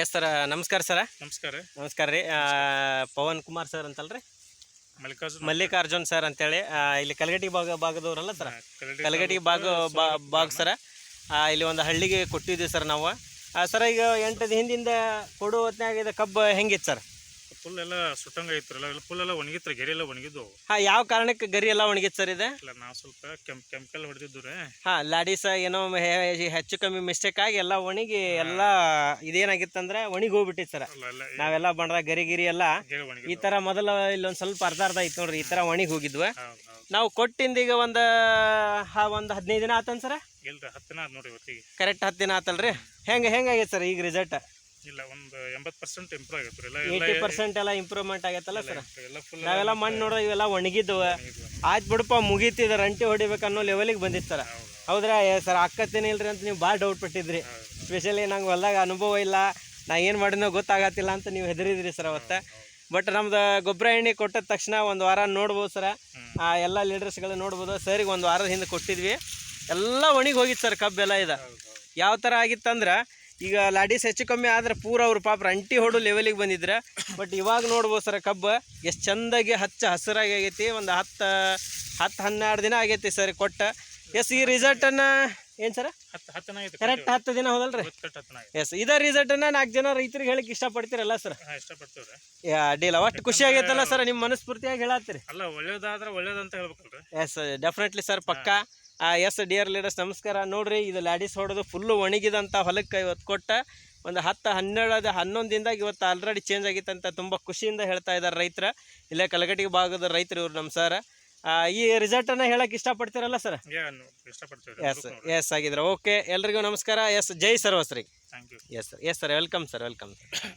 Yes sir, ನಮಸ್ಕಾರ ಸರ. ನಮಸ್ಕಾರ. ನಮಸ್ಕಾರ ರೀ. ಪವನ್ ಕುಮಾರ್ ಸರ್ ಅಂತಲ್ರಿ, ಮಲ್ಲಿಕಾರ್ಜುನ್ ಸರ್ ಅಂತೇಳಿ ಇಲ್ಲಿ ಕಲಗಟಿ ಭಾಗದವ್ರಲ್ಲ ಸರ್. ಕಲಗಟಿ ಭಾಗ ಸರ. ಇಲ್ಲಿ ಒಂದು ಹಳ್ಳಿಗೆ ಕೊಟ್ಟಿದ್ದೀವಿ ಸರ್ ನಾವು. ಸರ ಈಗ 8 ಹಿಂದಿಂದ ಕೊಡೋ ಹೊತ್ನಾಗ ಇದು ಕಬ್ಬು ಹೆಂಗಿತ್ತು ಸರ್? ಫುಲ್ ಎಲ್ಲ ಸುಟ್ಟಂಗ ಐತ್ರಲ್ಲ, ಫುಲ್ ಎಲ್ಲ ಒಣಗಿತ್ರ, ಗೆರೆ ಎಲ್ಲ ಒಣಗಿದ್ದು. ಯಾವ ಕಾರಣಕ್ಕೆ ಗರಿ ಎಲ್ಲ ಒಣಗಿತ್ತು ಸರ್ ಇದು? ಇಲ್ಲ, ನಾವು ಸ್ವಲ್ಪ ಕೆಮಿಕಲ್ ಹೊಡೆದಿದ್ದು ರೀ. ಲಾಡೀಸ್ ಏನೋ ಹೆಚ್ಚು ಕಮ್ಮಿ ಮಿಸ್ಟೇಕ್ ಆಗಿ ಎಲ್ಲ ಒಣಗಿ ಎಲ್ಲ ಇದೇನಾಗಿತ್ತಂದ್ರೆ ಒಣಗಿ ಹೋಗ್ಬಿಟ್ಟಿತ್ತು ಸರ್. ನಾವೆಲ್ಲ ಬಂದ ಗರಿ ಎಲ್ಲ ಈ ತರ ಮೊದಲು ಇಲ್ಲೊಂದು ಸ್ವಲ್ಪ ಅರ್ಧ ಐತಿ ನೋಡ್ರಿ, ಈ ತರ ಒಣಗಿ ಹೋಗಿದ್ವು. ನಾವು ಕೊಟ್ಟಿಂದ ಈಗ ಒಂದು 15 ದಿನ ಆತನ್ ಸರ? ಇಲ್ರಿ, 10 ದಿನ ನೋಡ್ರಿ ಇವತ್ತಿಗೆ. ಕರೆಕ್ಟ್ 10 ದಿನ ಆತಲ್ರಿ. ಹೆಂಗಾಗೈತೆ ಸರ್ ಈಗ ರಿಸಲ್ಟ್? ಇಲ್ಲ, ಒಂದು 80% ಇಂಪ್ರೂವ್ ಆಗೈತ್ರಿ. 80% ಎಲ್ಲ ಇಂಪ್ರೂವ್ಮೆಂಟ್ ಆಗೈತಲ್ಲ ಸರ್. ನಾವೆಲ್ಲ ಮಣ್ಣು ನೋಡೋ ಇವೆಲ್ಲ ಒಣಗಿದ್ವು. ಆಯ್ತು ಬಿಡಪ್ಪ, ಮುಗೀತಿದ ರಂಟಿ ಹೊಡಿಬೇಕನ್ನೋ ಲೆವೆಲಿಗೆ ಬಂದಿತ್ತು ಸರ್. ಹೌದ್ರಾ ಸರ್? ಅಕ್ಕತ್ತೇನೆ ಇಲ್ರಿ ಅಂತ ನೀವು ಭಾಳ ಡೌಟ್ ಪಟ್ಟಿದ್ರಿ. ಸ್ಪೆಷಲಿ ನಂಗೆ ಹೊಲ್ದಾಗ ಅನುಭವ ಇಲ್ಲ, ನಾ ಏನು ಮಾಡಿದ್ನೋ ಗೊತ್ತಾಗತ್ತಿಲ್ಲ ಅಂತ ನೀವು ಹೆದರಿದ್ರಿ ಸರ್ ಅವತ್ತು. ಬಟ್ ನಮ್ದು ಗೊಬ್ಬರ ಎಣ್ಣೆ ಕೊಟ್ಟ ತಕ್ಷಣ ಒಂದು ವಾರ ನೋಡ್ಬೋದು ಸರ. ಎಲ್ಲ ಲೀಡರ್ಸ್ಗಳು ನೋಡ್ಬೋದು. ಸರಿಗೆ ಒಂದು ವಾರದ ಹಿಂದೆ ಕೊಟ್ಟಿದ್ವಿ, ಎಲ್ಲ ಒಣಗಿ ಹೋಗಿತ್ತು ಸರ್ ಕಬ್ಬೆಲ್ಲ. ಇದು ಯಾವ ಥರ ಆಗಿತ್ತಂದ್ರೆ, ಈಗ ಲಾಡೀಸ್ ಹೆಚ್ಚು ಕಮ್ಮಿ ಆದ್ರೆ ಪೂರ ಅವ್ರು ಪಾಪ ರಂಟಿ ಹೊಡು ಲೆವೆಲಿಗೆ ಬಂದಿದ್ರೆ. ಬಟ್ ಇವಾಗ ನೋಡ್ಬೋದು ಸರ್, ಕಬ್ಬು ಎಷ್ಟು ಚೆಂದಾಗಿ ಹಸಿರಾಗಿ ಆಗೈತಿ. ಒಂದು 10-12 ದಿನ ಆಗೈತಿ ಸರ್ ಕೊಟ್ಟ. ಎಸ್, ಈ ರಿಸಲ್ಟನ್ನು ಏನು ಸರ್? ಕರೆಕ್ಟ್ 10 ದಿನ ಹೋದಲ್ರಿ? ಎಸ್, ಇದೇ ರಿಸಲ್ಟನ್ನು 4 ಜನ ರೈತರಿಗೆ ಹೇಳಕ್ಕೆ ಇಷ್ಟಪಡ್ತೀರಲ್ಲ ಸರ್? ಅಡ್ಡಿಲ್ಲ, ಒಟ್ಟು ಖುಷಿ ಆಗೈತಲ್ಲ ಸರ್? ನಿಮ್ಮ ಮನಸ್ಫೂರ್ತಿಯಾಗಿ ಹೇಳತ್ತೀರಿ? ಅಲ್ಲ, ಒಳ್ಳೇದಾದ್ರೆ ಒಳ್ಳೇದಂತ ಹೇಳ್ಬೇಕಲ್ರಿ. ಎಸ್, ಡೆಫಿನೆಟ್ಲಿ ಸರ್, ಪಕ್ಕ. ಎಸ್ ಡಿಯರ್ ಲೀಡರ್ಸ್, ನಮಸ್ಕಾರ. ನೋಡ್ರಿ, ಇದು ಲಾಡೀಸ್ ಹೊಡೆದು ಫುಲ್ಲು ಒಣಗಿದಂಥ ಹೊಲಕ್ಕೆ ಇವತ್ತು ಕೊಟ್ಟ ಒಂದು 10-11 ದಿನದಾಗ ಇವತ್ತು ಆಲ್ರೆಡಿ ಚೇಂಜ್ ಆಗಿತ್ತಂತ ತುಂಬ ಖುಷಿಯಿಂದ ಹೇಳ್ತಾ ಇದ್ದಾರೆ ರೈತರ. ಇಲ್ಲೇ ಕಲಗಟಿ ಭಾಗದ ರೈತರು ಇವ್ರು ನಮ್ಮ ಸರ್. ಈ ರಿಸಲ್ಟನ್ನು ಹೇಳಕ್ಕೆ ಇಷ್ಟಪಡ್ತೀರಲ್ಲ ಸರ್? ಎಸ್ ಆಗಿದ್ರೆ ಓಕೆ. ಎಲ್ರಿಗೂ ನಮಸ್ಕಾರ. ಎಸ್, ಜೈ ಸರ್ವಸ್ರಿ. Thank you. Yes sir, welcome sir, welcome sir.